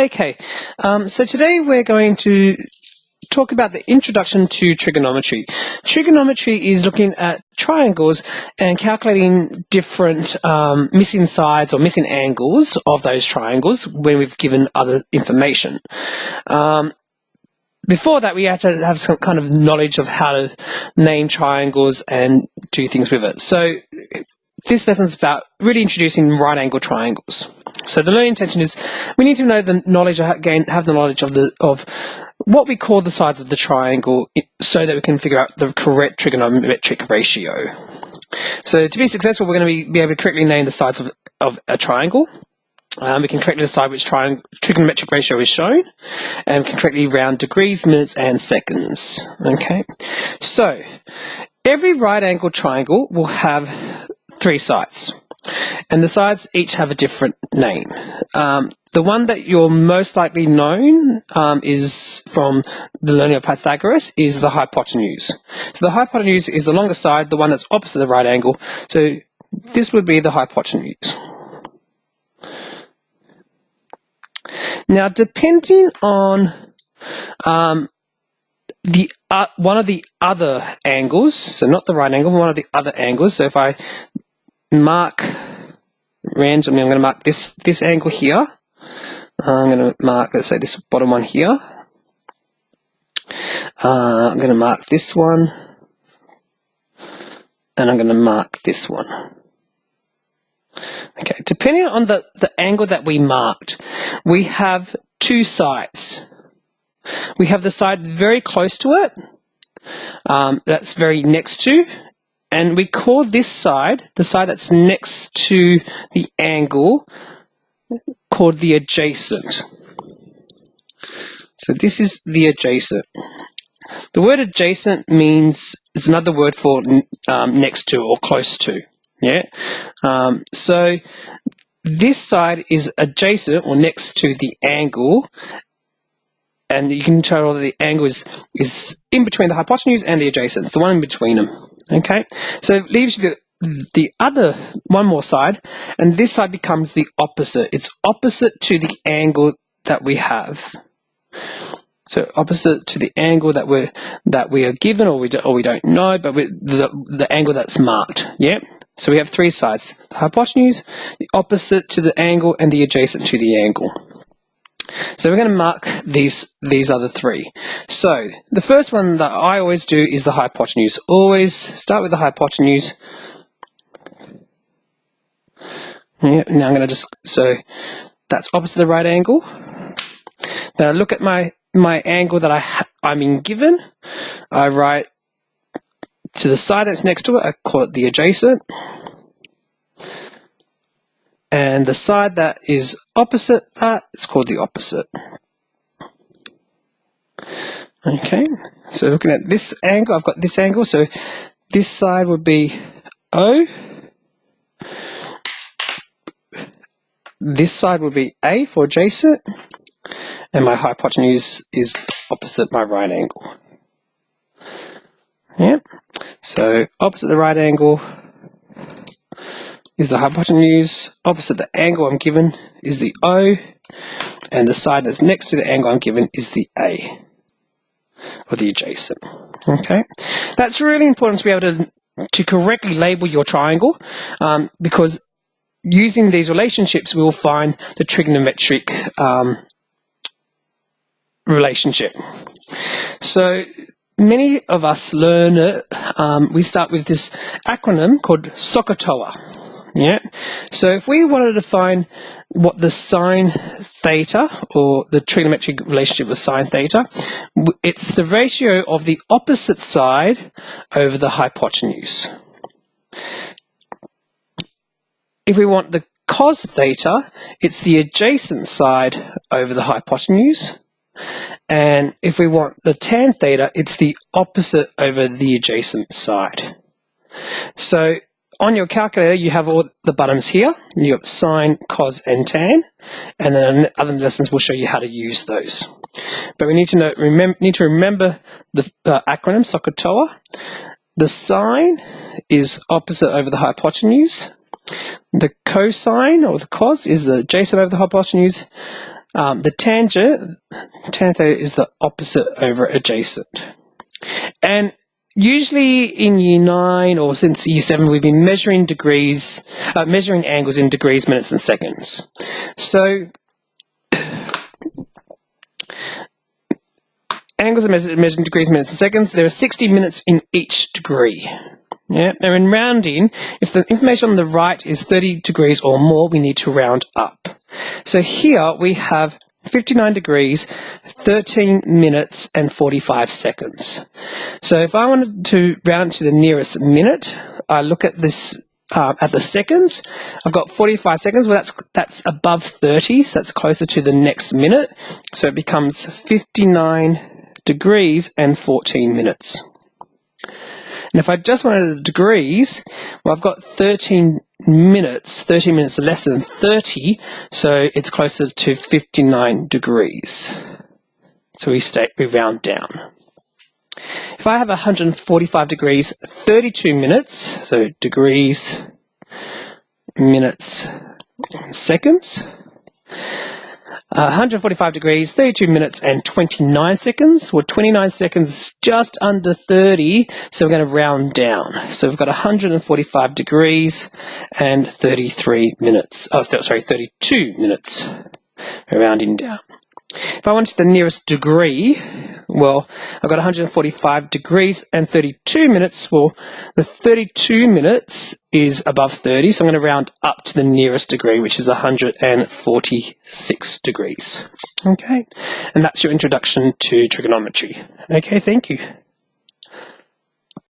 Okay, so today we're going to talk about the introduction to trigonometry. Trigonometry is looking at triangles and calculating different missing sides or missing angles of those triangles when we've given other information. Before that, we had to have some kind of knowledge of how to name triangles and do things with it. So this lesson is about really introducing right-angle triangles. So the learning intention is we need to know the knowledge, have the knowledge of what we call the sides of the triangle so that we can figure out the correct trigonometric ratio. So to be successful, we're going to be able to correctly name the sides of a triangle. We can correctly decide which trigonometric ratio is shown, and we can correctly round degrees, minutes, and seconds. Okay, so every right-angled triangle will have three sides, and the sides each have a different name. The one that you're most likely known is from the learning of Pythagoras is the hypotenuse. So the hypotenuse is the longest side, the one that's opposite the right angle. So this would be the hypotenuse. Now, depending on one of the other angles, so not the right angle, one of the other angles. So if I mark randomly, I'm going to mark this angle here. I'm going to mark, let's say, this bottom one here. I'm going to mark this one, and I'm going to mark this one. Okay, depending on the angle that we marked, we have two sides. We have the side very close to it, that's very next to, and we call this side, the side that's next to the angle, called the adjacent. So this is the adjacent. The word adjacent means, it's another word for next to or close to. Yeah. So this side is adjacent or next to the angle, and you can tell that the angle is in between the hypotenuse and the adjacent. It's the one in between them. Okay. So it leaves you the other one more side, and this side becomes the opposite. It's opposite to the angle that we have. So opposite to the angle that we are given, or we don't know, but the angle that's marked. Yeah. So we have three sides: the hypotenuse, the opposite to the angle, and the adjacent to the angle. So we're going to mark these other three. So the first one that I always do is the hypotenuse. Always start with the hypotenuse. Yeah, now I'm going to so that's opposite the right angle. Now look at my angle that I'm being given. I write to the side that's next to it, I call it the adjacent. And the side that is opposite that, it's called the opposite. Okay, so looking at this angle, I've got this angle, so this side would be O. This side would be A for adjacent, and my hypotenuse is opposite my right angle. Yeah, so opposite the right angle is the hypotenuse, opposite the angle I'm given is the O, and the side that's next to the angle I'm given is the A, or the adjacent. Okay, that's really important to be able to correctly label your triangle, because using these relationships we will find the trigonometric relationship. So many of us learn it, we start with this acronym called SOHCAHTOA. Yeah. So if we wanted to find what the sine theta, or the trigonometric relationship with sine theta, it's the ratio of the opposite side over the hypotenuse. If we want the cos theta, it's the adjacent side over the hypotenuse. And if we want the tan theta, it's the opposite over the adjacent side. So on your calculator, you have all the buttons here. You've got sine, cos, and tan. And then other lessons will show you how to use those. But we need to remember the acronym SOHCAHTOA. The sine is opposite over the hypotenuse. The cosine, or the cos, is the adjacent over the hypotenuse. the tangent theta is the opposite over adjacent. And usually in Year 9 or since Year 7, we've been measuring angles in degrees, minutes, and seconds. So angles are measured in degrees, minutes, and seconds. There are 60 minutes in each degree. Yeah. Now in rounding, if the information on the right is 30 degrees or more, we need to round up. So here we have 59 degrees, 13 minutes, and 45 seconds. So if I wanted to round to the nearest minute, I look at this at the seconds. I've got 45 seconds. Well, that's above 30, so that's closer to the next minute. So it becomes 59 degrees and 14 minutes. And if I just wanted the degrees, well, I've got 13 minutes less than 30, so it's closer to 59 degrees. So we round down. If I have 145 degrees, 32 minutes, so degrees, minutes, and seconds. 145 degrees, 32 minutes, and 29 seconds. Well, 29 seconds is just under 30, so we're going to round down. So we've got 145 degrees and 32 minutes. We're rounding down. If I wanted the nearest degree, well, I've got 145 degrees and 32 minutes. Well, the 32 minutes is above 30, so I'm going to round up to the nearest degree, which is 146 degrees. Okay, and that's your introduction to trigonometry. Okay, thank you.